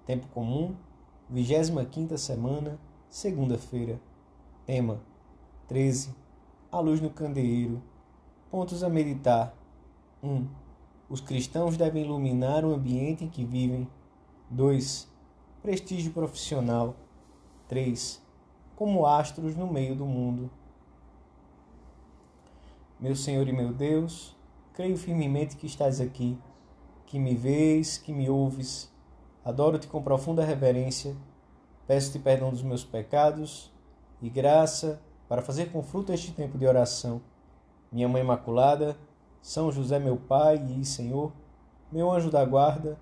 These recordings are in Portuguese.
Tempo comum, 25ª semana, segunda-feira. Tema: 13. A luz no candeeiro. Pontos a meditar. 1. Os cristãos devem iluminar o ambiente em que vivem. 2. Prestígio profissional. 3. Como astros no meio do mundo. Meu Senhor e meu Deus, creio firmemente que estás aqui, que me vês, que me ouves. Adoro-te com profunda reverência. Peço-te perdão dos meus pecados e graça para fazer com fruto este tempo de oração. Minha Mãe Imaculada, São José meu Pai e Senhor, meu anjo da guarda,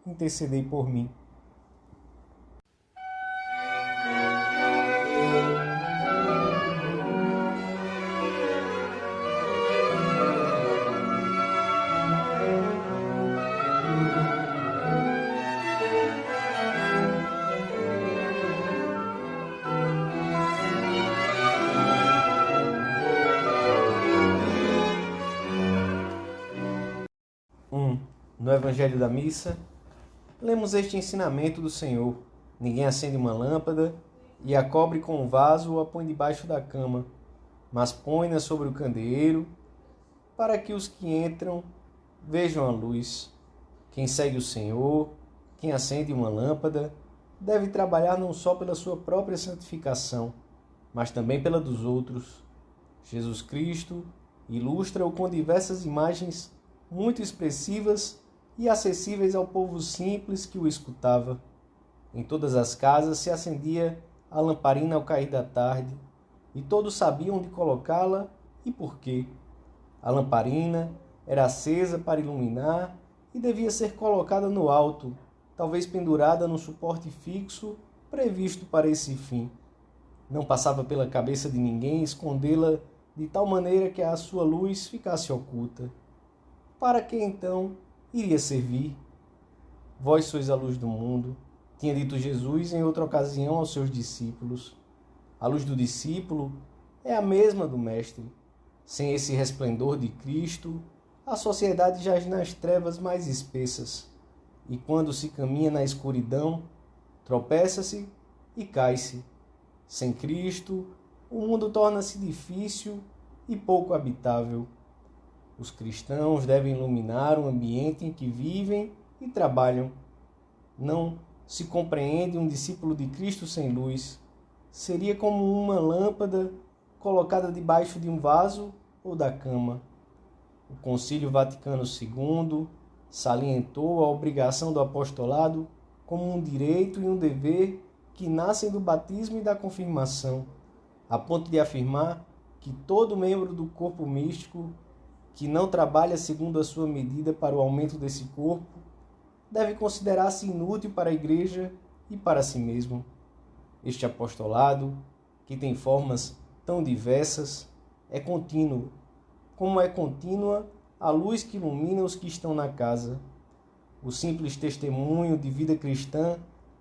intercedei por mim. No Evangelho da Missa, lemos este ensinamento do Senhor. Ninguém acende uma lâmpada e a cobre com um vaso ou a põe debaixo da cama, mas põe-na sobre o candeeiro, para que os que entram vejam a luz. Quem segue o Senhor, quem acende uma lâmpada, deve trabalhar não só pela sua própria santificação, mas também pela dos outros. Jesus Cristo ilustra-o com diversas imagens muito expressivas e acessíveis ao povo simples que o escutava. Em todas as casas se acendia a lamparina ao cair da tarde, e todos sabiam onde colocá-la e por quê. A lamparina era acesa para iluminar e devia ser colocada no alto, talvez pendurada num suporte fixo previsto para esse fim. Não passava pela cabeça de ninguém escondê-la de tal maneira que a sua luz ficasse oculta. Para que então iria servir? Vós sois a luz do mundo, tinha dito Jesus em outra ocasião aos seus discípulos. A luz do discípulo é a mesma do Mestre. Sem esse resplendor de Cristo, a sociedade jaz nas trevas mais espessas, e quando se caminha na escuridão, tropeça-se e cai-se. Sem Cristo, o mundo torna-se difícil e pouco habitável. Os cristãos devem iluminar o ambiente em que vivem e trabalham. Não se compreende um discípulo de Cristo sem luz. Seria como uma lâmpada colocada debaixo de um vaso ou da cama. O Concílio Vaticano II salientou a obrigação do apostolado como um direito e um dever que nascem do batismo e da confirmação, a ponto de afirmar que todo membro do corpo místico que não trabalha segundo a sua medida para o aumento desse corpo, deve considerar-se inútil para a Igreja e para si mesmo. Este apostolado, que tem formas tão diversas, é contínuo, como é contínua a luz que ilumina os que estão na casa. O simples testemunho de vida cristã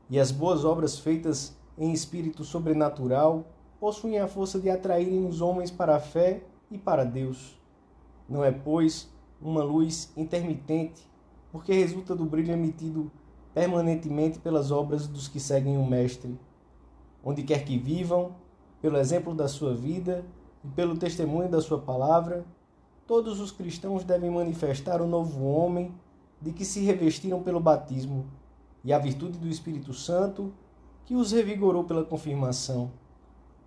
e as boas obras feitas em espírito sobrenatural possuem a força de atraírem os homens para a fé e para Deus. Não é, pois, uma luz intermitente, porque resulta do brilho emitido permanentemente pelas obras dos que seguem o Mestre. Onde quer que vivam, pelo exemplo da sua vida e pelo testemunho da sua palavra, todos os cristãos devem manifestar o novo homem de que se revestiram pelo batismo e a virtude do Espírito Santo que os revigorou pela confirmação.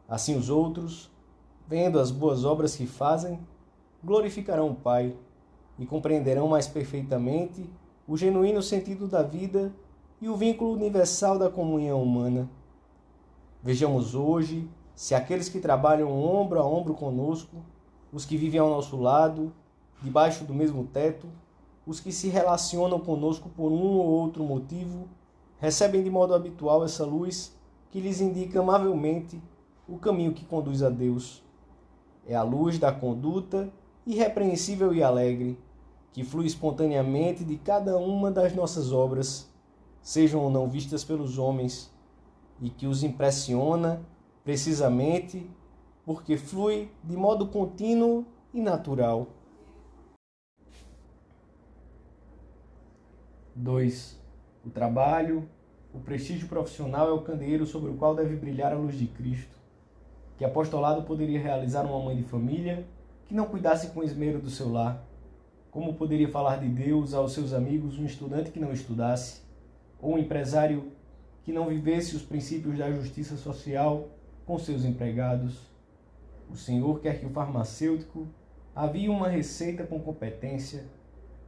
Assim os outros, vendo as boas obras que fazem, glorificarão o Pai e compreenderão mais perfeitamente o genuíno sentido da vida e o vínculo universal da comunhão humana. Vejamos hoje se aqueles que trabalham ombro a ombro conosco, os que vivem ao nosso lado, debaixo do mesmo teto, os que se relacionam conosco por um ou outro motivo, recebem de modo habitual essa luz que lhes indica amavelmente o caminho que conduz a Deus. É a luz da conduta irrepreensível e alegre, que flui espontaneamente de cada uma das nossas obras, sejam ou não vistas pelos homens, e que os impressiona precisamente porque flui de modo contínuo e natural. 2. O trabalho O prestígio profissional é o candeeiro sobre o qual deve brilhar a luz de Cristo. Que apostolado poderia realizar uma mãe de família que não cuidasse com esmero do seu lar? Como poderia falar de Deus aos seus amigos um estudante que não estudasse? Ou um empresário que não vivesse os princípios da justiça social com seus empregados? O Senhor quer que o farmacêutico avie uma receita com competência,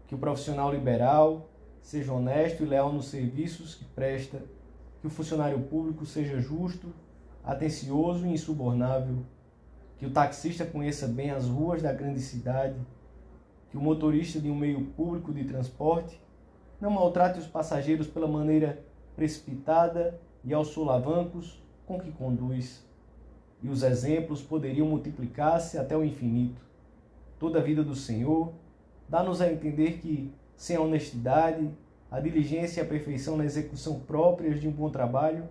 que o profissional liberal seja honesto e leal nos serviços que presta, que o funcionário público seja justo, atencioso e insubornável, que o taxista conheça bem as ruas da grande cidade, que o motorista de um meio público de transporte não maltrate os passageiros pela maneira precipitada e aos solavancos com que conduz. E os exemplos poderiam multiplicar-se até o infinito. Toda a vida do Senhor dá-nos a entender que, sem a honestidade, a diligência e a perfeição na execução próprias de um bom trabalho,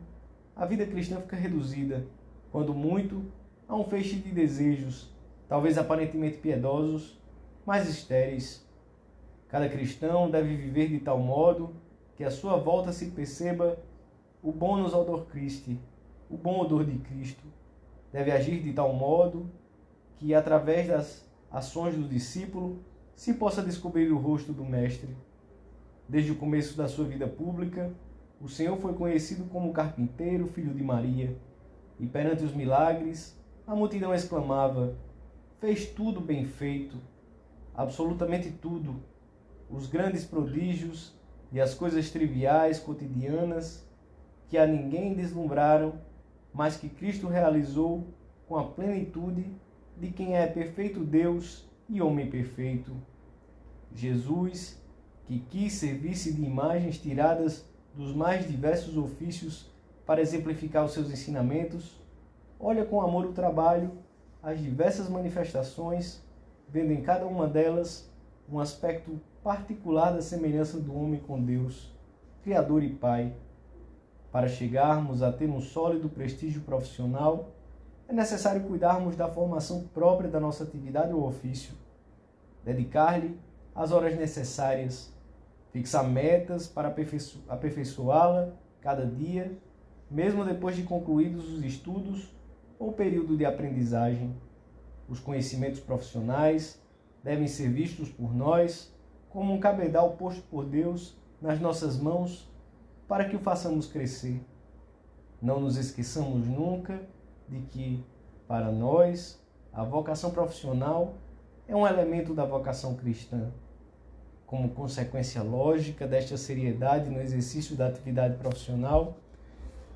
a vida cristã fica reduzida, quando muito, a um feixe de desejos, talvez aparentemente piedosos, mas estéreis. Cada cristão deve viver de tal modo que à sua volta se perceba o bonus odor Christi, o bom odor de Cristo. Deve agir de tal modo que, através das ações do discípulo, se possa descobrir o rosto do Mestre. Desde o começo da sua vida pública, o Senhor foi conhecido como carpinteiro, filho de Maria, e perante os milagres, a multidão exclamava: fez tudo bem feito, absolutamente tudo. Os grandes prodígios e as coisas triviais, cotidianas, que a ninguém deslumbraram, mas que Cristo realizou com a plenitude de quem é perfeito Deus e homem perfeito. Jesus, que quis servir-se de imagens tiradas dos mais diversos ofícios para exemplificar os seus ensinamentos, olha com amor o trabalho, as diversas manifestações, vendo em cada uma delas um aspecto particular da semelhança do homem com Deus, Criador e Pai. Para chegarmos a ter um sólido prestígio profissional, é necessário cuidarmos da formação própria da nossa atividade ou ofício, dedicar-lhe as horas necessárias, fixar metas para aperfeiçoá-la cada dia, mesmo depois de concluídos os estudos ou período de aprendizagem. Os conhecimentos profissionais devem ser vistos por nós como um cabedal posto por Deus nas nossas mãos para que o façamos crescer. Não nos esqueçamos nunca de que, para nós, a vocação profissional é um elemento da vocação cristã. Como consequência lógica desta seriedade no exercício da atividade profissional,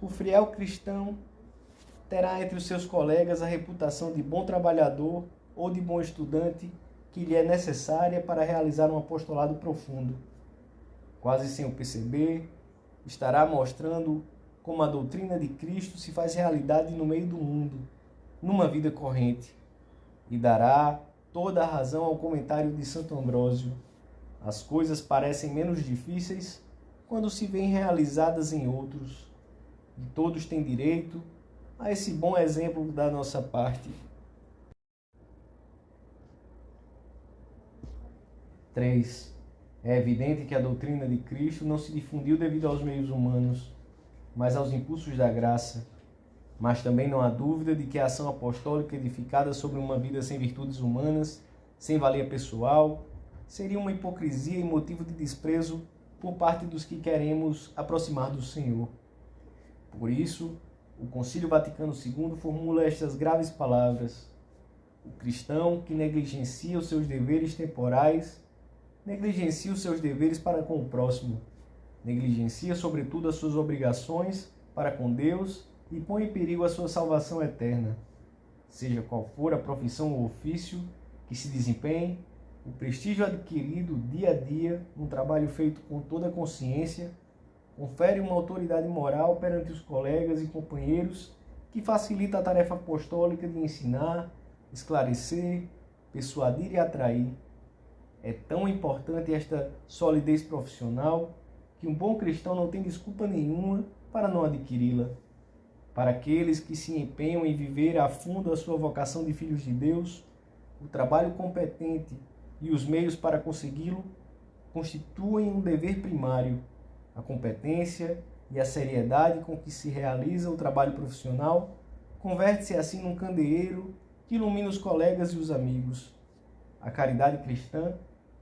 o fiel cristão terá entre os seus colegas a reputação de bom trabalhador ou de bom estudante que lhe é necessária para realizar um apostolado profundo. Quase sem o perceber, estará mostrando como a doutrina de Cristo se faz realidade no meio do mundo, numa vida corrente, e dará toda a razão ao comentário de Santo Ambrósio: as coisas parecem menos difíceis quando se veem realizadas em outros, e todos têm direito a esse bom exemplo da nossa parte. 3. É evidente que a doutrina de Cristo não se difundiu devido aos meios humanos, mas aos impulsos da graça. Mas também não há dúvida de que a ação apostólica edificada sobre uma vida sem virtudes humanas, sem valia pessoal, seria uma hipocrisia e motivo de desprezo por parte dos que queremos aproximar do Senhor. Por isso, o Concílio Vaticano II formula estas graves palavras: o cristão que negligencia os seus deveres temporais, negligencia os seus deveres para com o próximo, negligencia sobretudo as suas obrigações para com Deus e põe em perigo a sua salvação eterna. Seja qual for a profissão ou ofício que se desempenhe, o prestígio adquirido dia a dia, um trabalho feito com toda a consciência, confere uma autoridade moral perante os colegas e companheiros que facilita a tarefa apostólica de ensinar, esclarecer, persuadir e atrair. É tão importante esta solidez profissional que um bom cristão não tem desculpa nenhuma para não adquiri-la. Para aqueles que se empenham em viver a fundo a sua vocação de filhos de Deus, o trabalho competente e os meios para consegui-lo constituem um dever primário. A competência e a seriedade com que se realiza o trabalho profissional converte-se assim num candeeiro que ilumina os colegas e os amigos. A caridade cristã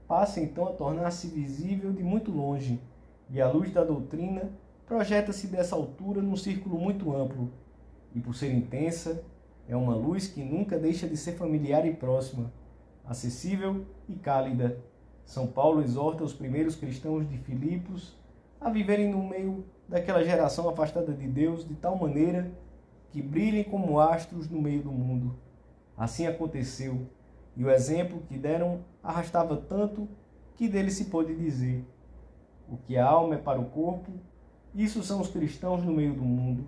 passa então a tornar-se visível de muito longe, e a luz da doutrina projeta-se dessa altura num círculo muito amplo, e por ser intensa, é uma luz que nunca deixa de ser familiar e próxima, acessível e cálida. São Paulo exorta os primeiros cristãos de Filipos a viverem no meio daquela geração afastada de Deus de tal maneira que brilhem como astros no meio do mundo. Assim aconteceu, e o exemplo que deram arrastava tanto que dele se pôde dizer: o que a alma é para o corpo, isso são os cristãos no meio do mundo,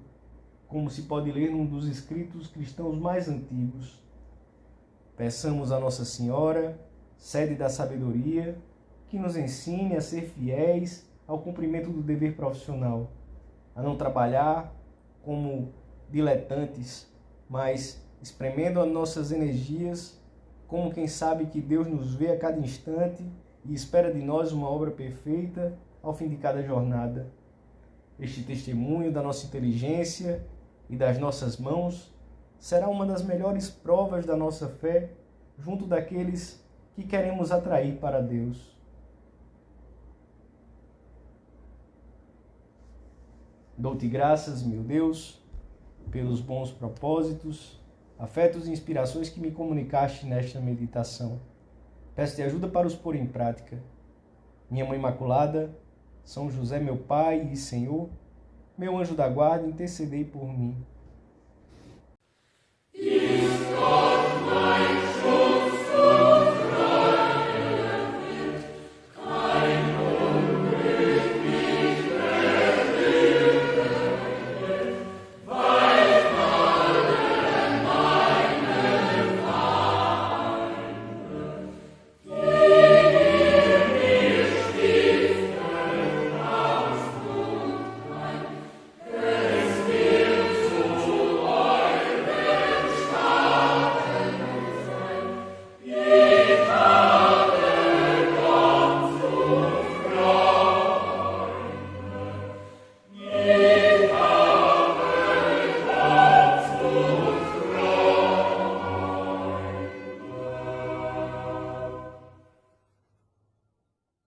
como se pode ler num dos escritos cristãos mais antigos. Peçamos a Nossa Senhora, sede da sabedoria, que nos ensine a ser fiéis ao cumprimento do dever profissional, a não trabalhar como diletantes, mas espremendo as nossas energias como quem sabe que Deus nos vê a cada instante e espera de nós uma obra perfeita ao fim de cada jornada. Este testemunho da nossa inteligência e das nossas mãos será uma das melhores provas da nossa fé junto daqueles que queremos atrair para Deus. Dou-te graças, meu Deus, pelos bons propósitos, afetos e inspirações que me comunicaste nesta meditação. Peço-te ajuda para os pôr em prática. Minha Mãe Imaculada, São José, meu Pai e Senhor, meu anjo da guarda, intercedei por mim.